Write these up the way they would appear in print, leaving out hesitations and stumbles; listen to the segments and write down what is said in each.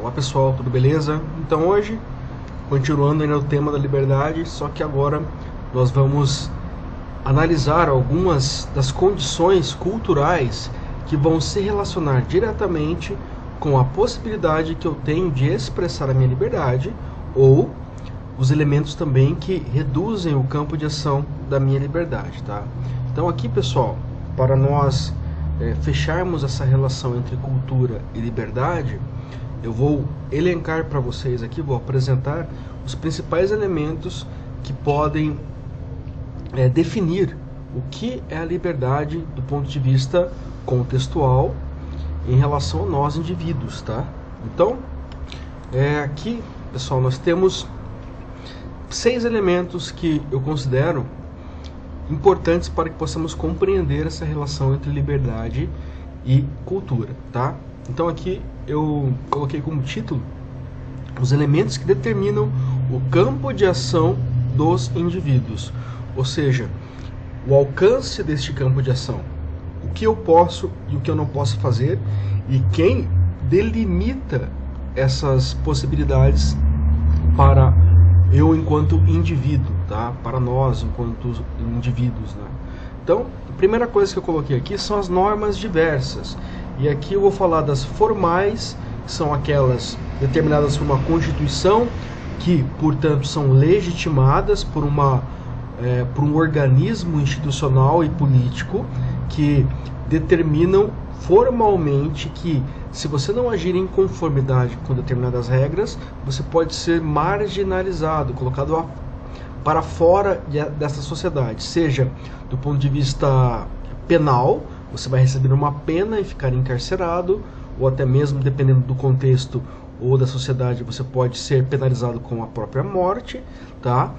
Olá pessoal, tudo beleza? Então hoje, continuando aí no tema da liberdade, só que agora nós vamos analisar algumas das condições culturais que vão se relacionar diretamente com a possibilidade que eu tenho de expressar a minha liberdade ou os elementos também que reduzem o campo de ação da minha liberdade, tá? Então aqui, pessoal, para nós fecharmos essa relação entre cultura e liberdade, eu vou elencar para vocês aqui, vou apresentar os principais elementos que podem definir o que é a liberdade do ponto de vista contextual em relação a nós indivíduos, tá? Então, aqui, pessoal, nós temos 6 elementos que eu considero importantes para que possamos compreender essa relação entre liberdade e cultura, tá? Então aqui eu coloquei como título os elementos que determinam o campo de ação dos indivíduos, ou seja, o alcance deste campo de ação, o que eu posso e o que eu não posso fazer e quem delimita essas possibilidades para eu enquanto indivíduo, tá? Para nós enquanto indivíduos, né? Então, a primeira coisa que eu coloquei aqui são as normas diversas. E aqui eu vou falar das formais, que são aquelas determinadas por uma Constituição, que, portanto, são legitimadas por um organismo institucional e político, que determinam formalmente que, se você não agir em conformidade com determinadas regras, você pode ser marginalizado, colocado para fora dessa sociedade, seja do ponto de vista penal, você vai receber uma pena e ficar encarcerado, ou até mesmo, dependendo do contexto ou da sociedade, você pode ser penalizado com a própria morte, tá?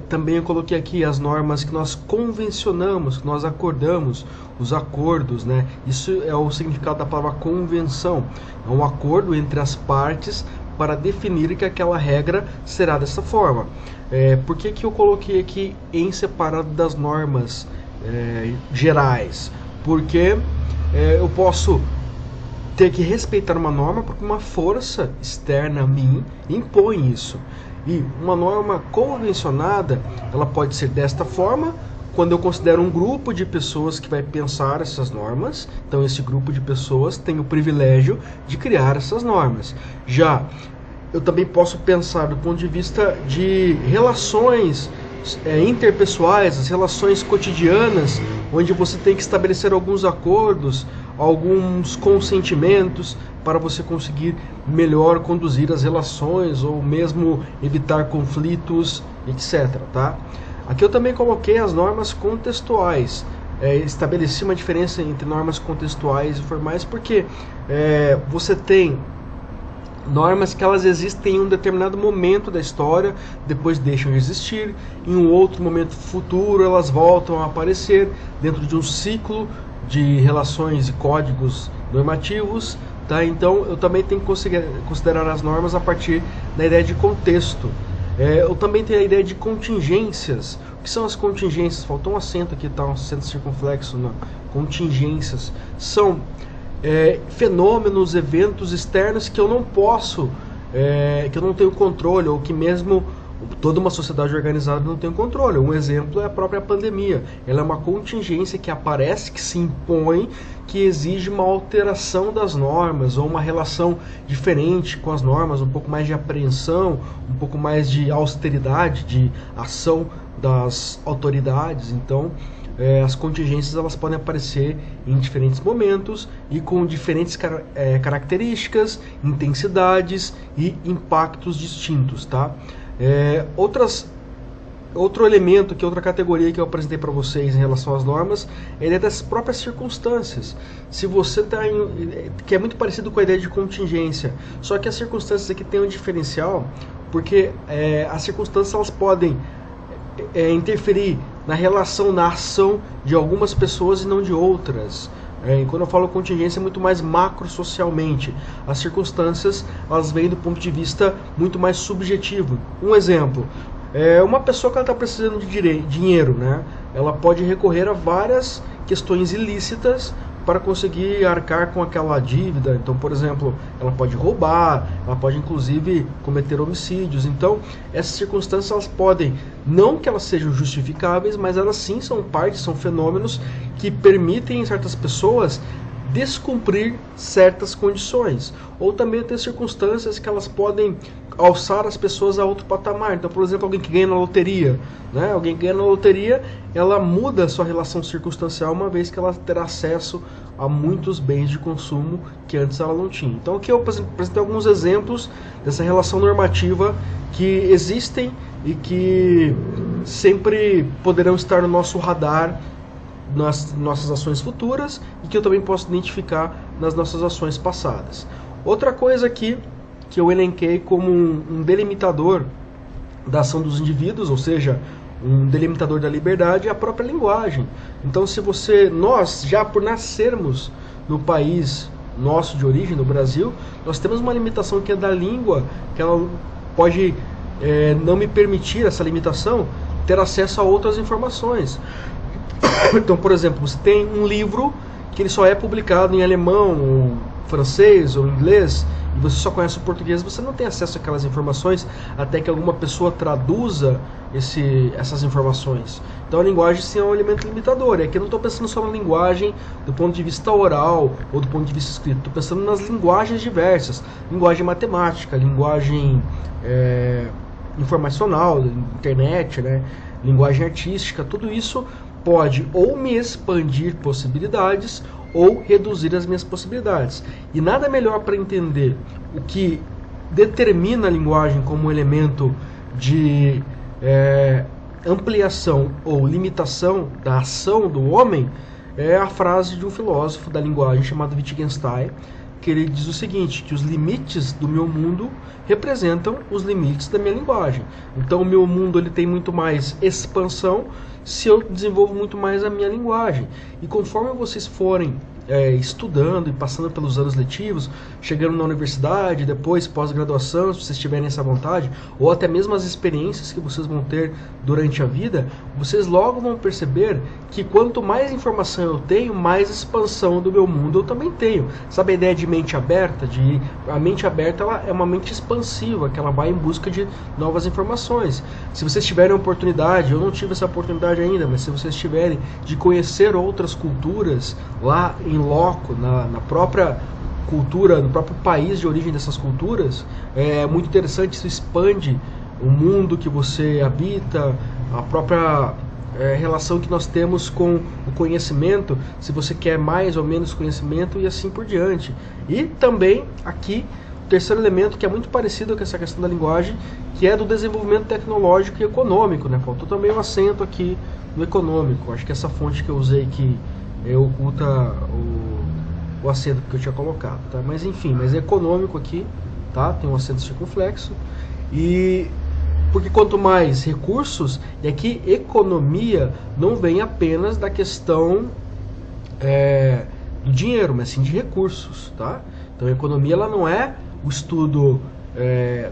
Também eu coloquei aqui as normas que nós convencionamos, que nós acordamos, os acordos, né? Isso é o significado da palavra convenção, é um acordo entre as partes para definir que aquela regra será dessa forma. Por que eu coloquei aqui em separado das normas gerais? Porque eu posso ter que respeitar uma norma porque uma força externa a mim impõe isso. E uma norma convencionada, ela pode ser desta forma, quando eu considero um grupo de pessoas que vai pensar essas normas. Então esse grupo de pessoas tem o privilégio de criar essas normas. Já eu também posso pensar do ponto de vista de relações interpessoais, as relações cotidianas, onde você tem que estabelecer alguns acordos, alguns consentimentos para você conseguir melhor conduzir as relações ou mesmo evitar conflitos, etc. Tá? Aqui eu também coloquei as normas contextuais. Estabeleci uma diferença entre normas contextuais e formais porque você tem normas que elas existem em um determinado momento da história, depois deixam de existir, em um outro momento futuro elas voltam a aparecer dentro de um ciclo de relações e códigos normativos, tá? Então eu também tenho que considerar as normas a partir da ideia de contexto. Eu também tenho a ideia de contingências. O que são as contingências? Faltou um acento aqui, tá? Um acento circunflexo, não. Contingências são fenômenos, eventos externos que eu não posso, que eu não tenho controle, ou que mesmo toda uma sociedade organizada não tem controle. Um exemplo é a própria pandemia. Ela é uma contingência que aparece, que se impõe, que exige uma alteração das normas, ou uma relação diferente com as normas, um pouco mais de apreensão, um pouco mais de austeridade, de ação das autoridades. Então, as contingências elas podem aparecer em diferentes momentos e com diferentes características, intensidades e impactos distintos, tá? Outro elemento, outra categoria que eu apresentei para vocês em relação às normas, é das próprias circunstâncias. Se você está que é muito parecido com a ideia de contingência, só que as circunstâncias aqui têm um diferencial, porque as circunstâncias elas podem interferir na relação, na ação de algumas pessoas e não de outras. Quando eu falo contingência, é muito mais macro socialmente. As circunstâncias, elas vêm do ponto de vista muito mais subjetivo. Um exemplo, uma pessoa que está precisando de dinheiro, né? Ela pode recorrer a várias questões ilícitas para conseguir arcar com aquela dívida. Então, por exemplo, ela pode roubar, ela pode inclusive cometer homicídios. Então, essas circunstâncias elas podem, não que elas sejam justificáveis, mas elas sim são parte, são fenômenos que permitem certas pessoas descumprir certas condições, ou também ter circunstâncias que elas podem alçar as pessoas a outro patamar. Então, por exemplo, alguém que ganha na loteria, né? Alguém que ganha na loteria, ela muda a sua relação circunstancial, uma vez que ela terá acesso a muitos bens de consumo que antes ela não tinha. Então aqui eu apresentei alguns exemplos dessa relação normativa que existem e que sempre poderão estar no nosso radar nas nossas ações futuras e que eu também posso identificar nas nossas ações passadas. Outra coisa aqui que eu elenquei como um delimitador da ação dos indivíduos, ou seja, um delimitador da liberdade, é a própria linguagem. Então, nós já por nascermos no país nosso de origem, no Brasil, nós temos uma limitação que é da língua, que ela pode não me permitir, essa limitação, ter acesso a outras informações. Então, por exemplo, você tem um livro que ele só é publicado em alemão, ou francês ou inglês, e você só conhece o português, você não tem acesso àquelas informações até que alguma pessoa traduza essas informações. Então a linguagem sim é um elemento limitador. E aqui eu não estou pensando só na linguagem do ponto de vista oral ou do ponto de vista escrito, estou pensando nas linguagens diversas, linguagem matemática, linguagem informacional, internet, né? Linguagem artística, tudo isso pode ou me expandir possibilidades ou reduzir as minhas possibilidades. E nada melhor para entender o que determina a linguagem como elemento de ampliação ou limitação da ação do homem é a frase de um filósofo da linguagem chamado Wittgenstein, que ele diz o seguinte, que os limites do meu mundo representam os limites da minha linguagem. Então o meu mundo ele tem muito mais expansão se eu desenvolvo muito mais a minha linguagem. E conforme vocês forem estudando e passando pelos anos letivos, chegando na universidade, depois pós-graduação, se vocês tiverem essa vontade, ou até mesmo as experiências que vocês vão ter durante a vida, vocês logo vão perceber que quanto mais informação eu tenho, mais expansão do meu mundo eu também tenho. Sabe a ideia de mente aberta? A mente aberta ela é uma mente expansiva, que ela vai em busca de novas informações. Se vocês tiverem a oportunidade, eu não tive essa oportunidade ainda, mas se vocês tiverem de conhecer outras culturas lá em loco, na própria cultura, no próprio país de origem dessas culturas, é muito interessante, isso expande o mundo que você habita, a própria relação que nós temos com o conhecimento, se você quer mais ou menos conhecimento e assim por diante. E também aqui o terceiro elemento que é muito parecido com essa questão da linguagem, que é do desenvolvimento tecnológico e econômico, né? Faltou também um acento aqui no econômico. Acho que essa fonte que eu usei que oculta o acento que eu tinha colocado, tá? Mas enfim, mas é econômico aqui, tá? Tem um acento circunflexo. E porque quanto mais recursos, e aqui economia não vem apenas da questão do dinheiro, mas sim de recursos, tá? Então a economia ela não é o estudo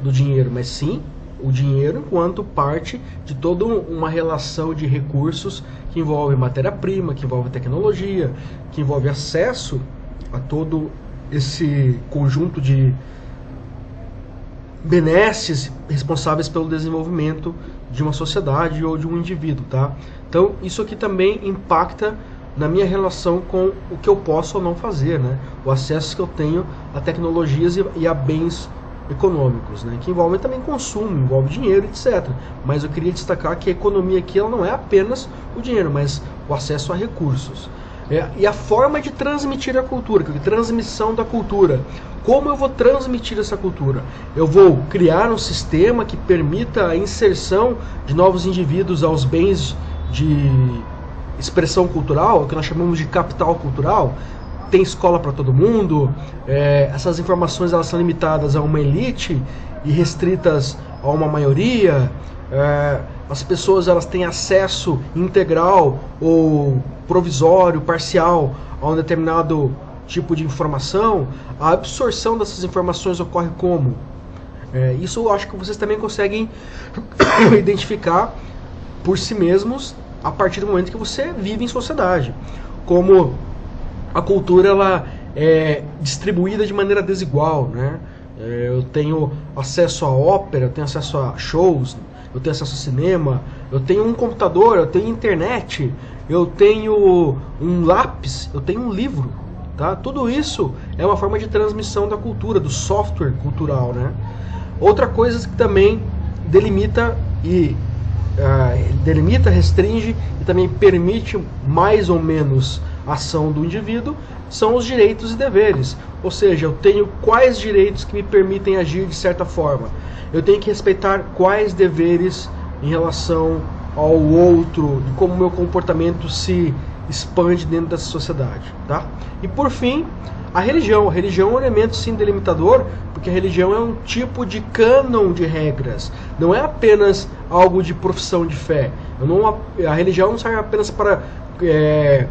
do dinheiro, mas sim o dinheiro enquanto parte de toda uma relação de recursos que envolve matéria-prima, que envolve tecnologia, que envolve acesso a todo esse conjunto de benesses responsáveis pelo desenvolvimento de uma sociedade ou de um indivíduo, tá? Então isso aqui também impacta na minha relação com o que eu posso ou não fazer, né? O acesso que eu tenho a tecnologias e a bens econômicos, né? Que envolvem também consumo, envolve dinheiro, etc. Mas eu queria destacar que a economia aqui ela não é apenas o dinheiro, mas o acesso a recursos. E a forma de transmitir a cultura, que é a transmissão da cultura. Como eu vou transmitir essa cultura? Eu vou criar um sistema que permita a inserção de novos indivíduos aos bens de expressão cultural, o que nós chamamos de capital cultural. Tem escola para todo mundo, essas informações elas são limitadas a uma elite e restritas a uma maioria, as pessoas elas têm acesso integral ou provisório, parcial a um determinado tipo de informação. A absorção dessas informações ocorre como? Isso eu acho que vocês também conseguem identificar por si mesmos a partir do momento que você vive em sociedade. Como a cultura ela é distribuída de maneira desigual, né? Eu tenho acesso a ópera, eu tenho acesso a shows, eu tenho acesso a cinema, eu tenho um computador, eu tenho internet, eu tenho um lápis, eu tenho um livro, tá? Tudo isso é uma forma de transmissão da cultura, do software cultural, né? Outra coisa que também delimita, restringe e também permite mais ou menos a ação do indivíduo são os direitos e deveres. Ou seja, eu tenho quais direitos que me permitem agir de certa forma. Eu tenho que respeitar quais deveres em relação ao outro e como o meu comportamento se expande dentro dessa sociedade, tá? E por fim, a religião. A religião é um elemento sim delimitador, porque a religião é um tipo de cânon de regras. Não é apenas algo de profissão de fé. A religião não serve apenas para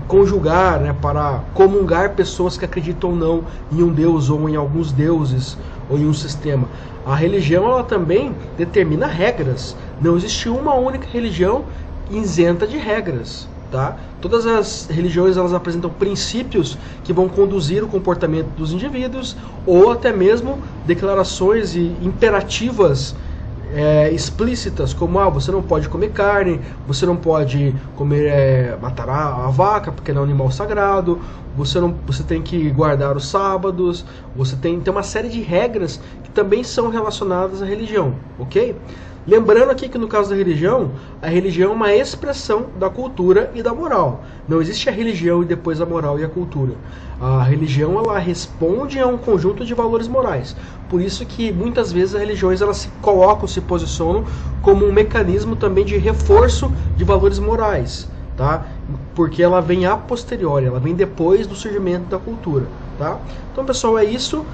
conjugar, né, para comungar pessoas que acreditam ou não em um deus ou em alguns deuses ou em um sistema. A religião ela também determina regras. Não existe uma única religião isenta de regras, tá? Todas as religiões elas apresentam princípios que vão conduzir o comportamento dos indivíduos ou até mesmo declarações e imperativas explícitas, como você não pode comer carne, você não pode comer matar a vaca porque é um animal sagrado, você tem que guardar os sábados, você tem uma série de regras que também são relacionadas à religião, ok? Lembrando aqui que no caso da religião, a religião é uma expressão da cultura e da moral. Não existe a religião e depois a moral e a cultura. A religião ela responde a um conjunto de valores morais. Por isso que muitas vezes as religiões elas se colocam, se posicionam como um mecanismo também de reforço de valores morais, tá? Porque ela vem a posteriori, ela vem depois do surgimento da cultura, tá? Então, pessoal, é isso.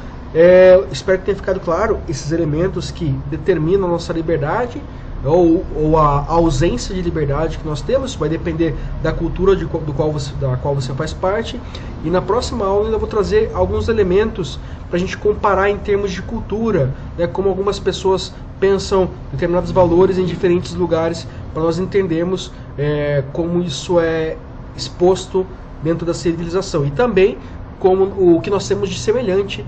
Espero que tenha ficado claro esses elementos que determinam a nossa liberdade ou a ausência de liberdade que nós temos. Isso vai depender da cultura da qual você faz parte. E na próxima aula eu ainda vou trazer alguns elementos para a gente comparar em termos de cultura, né, como algumas pessoas pensam determinados valores em diferentes lugares, para nós entendermos como isso é exposto dentro da civilização e também como o que nós temos de semelhante,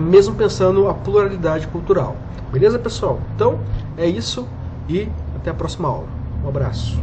mesmo pensando a pluralidade cultural. Beleza, pessoal? Então, é isso e até a próxima aula. Um abraço.